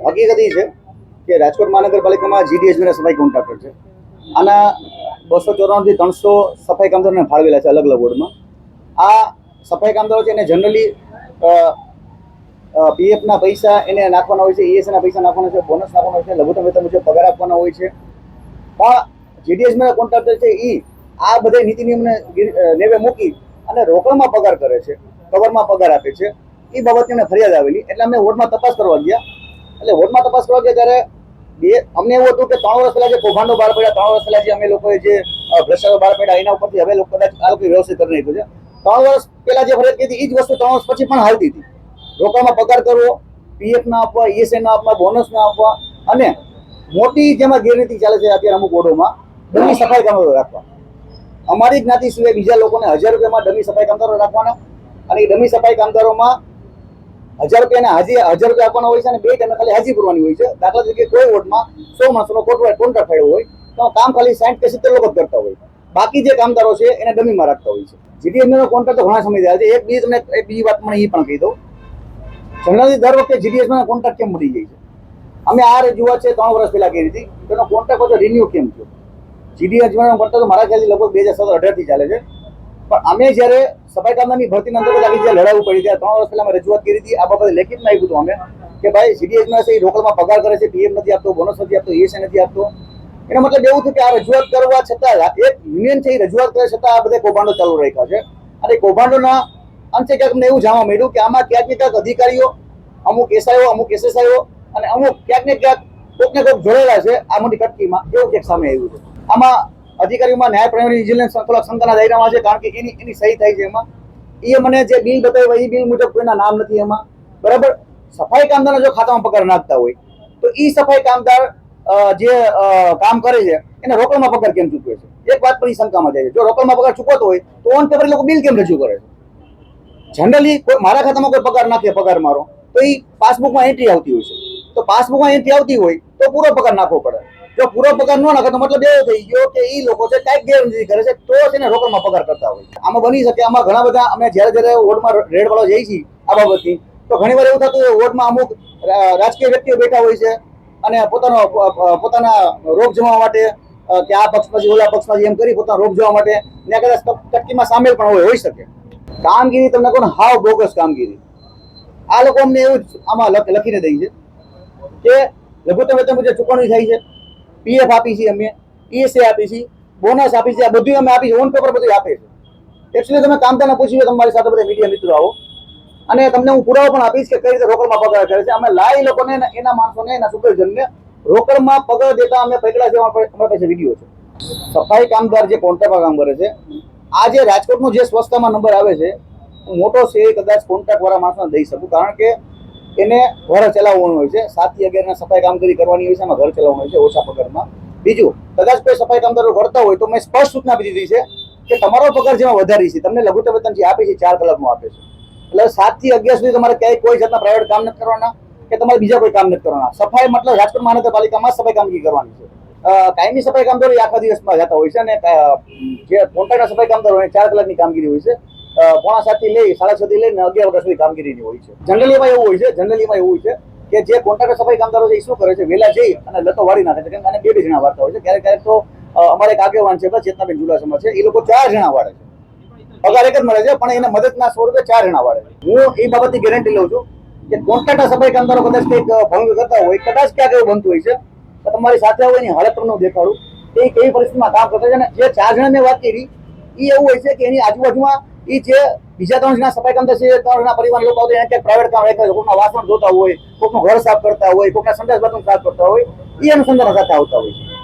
હકીકત એ છે કે રાજકોટ મહાનગરપાલિકામાં જીડીએસબીના સફાઈ કોન્ટ્રાક્ટર છે. આના 294 થી 300 સફાઈ કામદારોને ફાળવેલા છે અલગ અલગ વોર્ડમાં. આ સફાઈ કામદારો છે એને જનરલી પીએફના પૈસા એને નાખવાના હોય છે, ઈએસના પૈસા નાખવાના છે, બોનસ નાખવાના હોય છે, લઘુત્તમ વેતન મુજબ પગાર આપવાના હોય છે. પણ જીડીએસબીના કોન્ટ્રાક્ટર છે એ આ બધા નીતિ નિયમને નેવે મૂકી અને રોકડમાં પગાર કરે છે, કવરમાં પગાર આપે છે. એ બાબતની અમને ફરિયાદ આવેલી એટલે અમે વોર્ડમાં તપાસ કરવા ગયા. એટલે વોર્ડમાં તપાસ કરવા ગયા ત્યારે અમને એવું હતું કે 3 વર્ષ પહેલા જે કૌભાંડો બહાર પડ્યા, 3 વર્ષ પહેલા જે અમે લોકોએ જે ભ્રષ્ટાચાર બહાર પડ્યા એના ઉપરથી હવે લોકો કદાચ આ લોકો વ્યવસ્થિત કરી નાખ્યું છે. 3 વર્ષ પહેલા જે ફરિયાદ કરી એ જ વસ્તુ 3 વર્ષ પછી પણ હાલતી હતી. રોકડમાં પગાર કરવો, પીએફ ના આપવા, ઈએસઆઈ ના આપવા, બોનસ ના આપવા અને મોટી જેમાં ગેરરીતિ ચાલે છે અત્યારે અમુક વોર્ડોમાં ડમી સફાઈ કામદારો રાખવા. અમારી જ્ઞાતિ સિવાય બીજા લોકોને 1000 રૂપિયામાં ડમી સફાઈ કામદારો રાખવાના અને એ ડમી સફાઈ કામદારોમાં 1000 રૂપિયાના 1000 રૂપિયા આપવાના હોય છે અને 2 ટાઈમે ખાલી હાજી પૂરવાની હોય છે. દાખલા તરીકે કોઈ વોર્ડમાં 100 માણસોનો કોન્ટ્રાક્ટ થયો હોય તો કામ ખાલી 60 કે 70 લોકો જ કરતા હોય, બાકી જે કામદારો છે એને ડમીમાં રાખતા હોય છે. જીડીએસનો કોન્ટ્રાક્ટ તો ઘણા સમય થયા છે. એક બીજી વાત મને એ પણ કહી દઉં, જનરલી દર વખતે જીડીએસના કોન્ટ્રાક્ટ કેમ મળી જાય છે? અમે આ રજૂઆત છે 3 વર્ષ પહેલા કરી હતી, તેનો કોન્ટ્રાક્ટ બધો રિન્યુ કેમ થયો? જીડીએસનો કોન્ટ્રાક્ટ મારા ખ્યાલથી લગભગ 2017-18 થી ચાલે છે. પણ અમે જ્યારે સફાઈ કામદારની ભરતીના અંતર્ગત આખી જે લડાઈ પડી ત્યારે 3 વર્ષ પહેલા અમે રજૂઆત કરી હતી. આ બાબતે લેખિતમાં આપ્યું હતું અમે કે ભાઈ જીડીએસમાં છે એ રોકડમાં પગાર કરે છે, પીએફ નથી આપતો, બોનસ નથી આપતો, ઈએસઆઈ નથી આપતો. એનો મતલબ એવું થયું કે આ રજૂઆત કરવા છતાં એક યુનિયન છે એ રજૂઆત કરે છતાં આ બધા કૌભાંડો ચાલુ રાખ્યા છે. અને કૌભાંડોના અંતે ક્યાંક અમને એવું જાણવા મળ્યું કે આમાં ક્યાંક ને ક્યાંક અધિકારીઓ, અમુક એસઆઈઓ, અમુક એસએસઆઈઓ અને અમુક ક્યાંક ને ક્યાંક કોઈક ને કોઈક જોડેલા છે આ મોટી કટકીમાં, એવું ક્યાંક સામે આવ્યું છે. આમાં અધિકારીઓમાં ન્યાય પ્રણાલી વિજિલન્સ થોડાક શંકાના દાયરામાં છે, કારણ કે એની સહી થાય છે એમાં. એ મને જે બિલ બતાવ્યું એ બિલ મુજબ કોઈના નામ નથી એમાં, બરાબર. સફાઈ કામદારનો જો ખાતામાં પગાર નાખતા હોય તો એ સફાઈ કામદાર જે કામ કરે છે એને રોકડમાં પગાર કેમ ચૂકવે છે? એક વાત પણ શંકામાં જાય છે. જો રોકડમાં પગાર ચૂકવતો હોય તો ઓન પેપર લોકો બિલ કેમ રજૂ કરે છે? જનરલી મારા ખાતામાં કોઈ પગાર નાખે, પગાર મારો, તો એ પાસબુકમાં એન્ટ્રી આવતી હોય છે. તો પાસબુકમાં એન્ટ્રી આવતી હોય તો પૂરો પગાર નાખવો પડે. જો પૂરો પગાર ન નાખે તો મતલબ એવો થઈ ગયો કે એ લોકો છે કાંઈક ગેરરીતિ કરે છે, તો છે ને રોકડમાં પગાર કરતા હોય. આમાં બની શકે, આમાં ઘણા બધા અમે જ્યારે વોર્ડમાં રેડ વાળો જઈએ છીએ આ બાબતથી, તો ઘણી વાર એવું થતું હોય વોર્ડમાં અમુક રાજકીય વ્યક્તિઓ બેઠા હોય છે અને પોતાના રોપ જમાવવા માટે કે આ પક્ષમાંથી ઓલા પક્ષમાંથી એમ કરી પોતાનો રોપ જવા માટે ત્યાં કદાચ કટકીમાં સામેલ પણ હોઈ શકે. કામગીરી તમને કહો ને હાવ બોગસ કામગીરી. આ લોકો અમને એવું આમાં લખીને દઈ છે કે લઘુત્તમ વેતન મુજબ ચૂકવણી થાય છે, પીએફ આપી છે, અમે ઈએસઆઈ આપી છે, બોનસ આપી છે, આ બધું અમે આપી છે, ઓન પેપર બધું આપે છે. એકચ્યુઅલી તમે કામદારને પૂછ્યું તમારી સાથે બધા મીડિયા મિત્રો આવો અને તમને હું પુરાવો પણ આપીશ કે કઈ રીતે રોકડમાં પગાર કરે છે. અમે લાઈ લોકોને એના માણસોને એના સુપરવિઝનને રોકડમાં પગાર દેતા અમે પકડ્યા છે. અમારા પાસે વિડીયો છે. સફાઈ કામદાર જે કોન્ટ્રાક્ટમાં કામ કરે છે, આ જે રાજકોટનો જે સ્વચ્છતામાં નંબર આવે છે, હું મોટો છે કદાચ કોન્ટ્રાક્ટ વાળા માણસોને દઈ શકું, કારણ કે એને ઘર ચલાવવાનું હોય છે. 7 થી 11 સફાઈ કામગીરી કરવાની હોય છે, એમાં ઘર ચલાવવાનું હોય છે ઓછા પગારમાં. બીજું, કદાચ કોઈ સફાઈ કામદારો કરતા હોય તો મેં સ્પષ્ટ સૂચના આપી દીધી છે કે તમારો પગાર જેમાં વધારી છે, તમને લઘુત્તમ વેતન જે આપે છે 4 કલાકનું આપે છે. એટલે 7 થી 11 સુધી તમારે ક્યાંય કોઈ જાતના પ્રાઇવેટ કામ નથી કરવાના કે તમારે બીજા કોઈ કામ નથી કરવાના. સફાઈ મતલબ રાજકોટ મહાનગરપાલિકામાં સફાઈ કામગીરી કરવાની છે. કાયમી સફાઈ કામદારો આખા દિવસમાં જતા હોય છે અને જે કોન્ટ્રાક્ટના સફાઈ કામદારો હોય 4 કલાકની કામગીરી હોય છે. 5:30 થી લઈ 6:30 થી લઈને 11 વાગ્યા સુધી કામગીરીની હોય છે. જનરલીમાં એવું હોય છે કે જે કોન્ટ્રાક્ટર સફાઈ કામદારો છે એ શું કરે છે, વહેલા જઈ અને લતો વાળી નાખે છે. કેમ કે 2 જણા વાળતા હોય છે. ક્યારેક તો અમારે એક આગેવાન છે ચેતનાબેન જુલાસમાં છે, એ લોકો 4 જણા વાળે છે. પગાર એક જ મળે છે પણ એને મદદના સ્વરૂપે 4 જણા વાળે છે. હું એ બાબતની ગેરંટી લઉં છું કે કોન્ટ્રાક્ટર સફાઈ કામદારો કદાચ કંઈક ભંગ કરતા હોય, કદાચ ક્યાંક એવું બનતું હોય છે, તો તમારી સાથે હોય એની હાલત પણ દેખાડું કે કેવી પરિસ્થિતિમાં કામ કરતા છે. અને જે 4 જણાની વાત કરી એ એવું હોય છે કે એની આજુબાજુમાં એ જે બીજા 3 જણા સફાઈ કામદાર છે, 3 જણા પરિવાર લોકો આવતા ક્યાંક પ્રાઇવેટ કામ રાખે છે, કોઈના વાસણ ધોતા હોય, કોઈનું ઘર સાફ કરતા હોય, કોઈના સંડાસ બાથરૂમ સાફ કરતા હોય, એ અનુસંધાન સાથે આવતા હોય છે.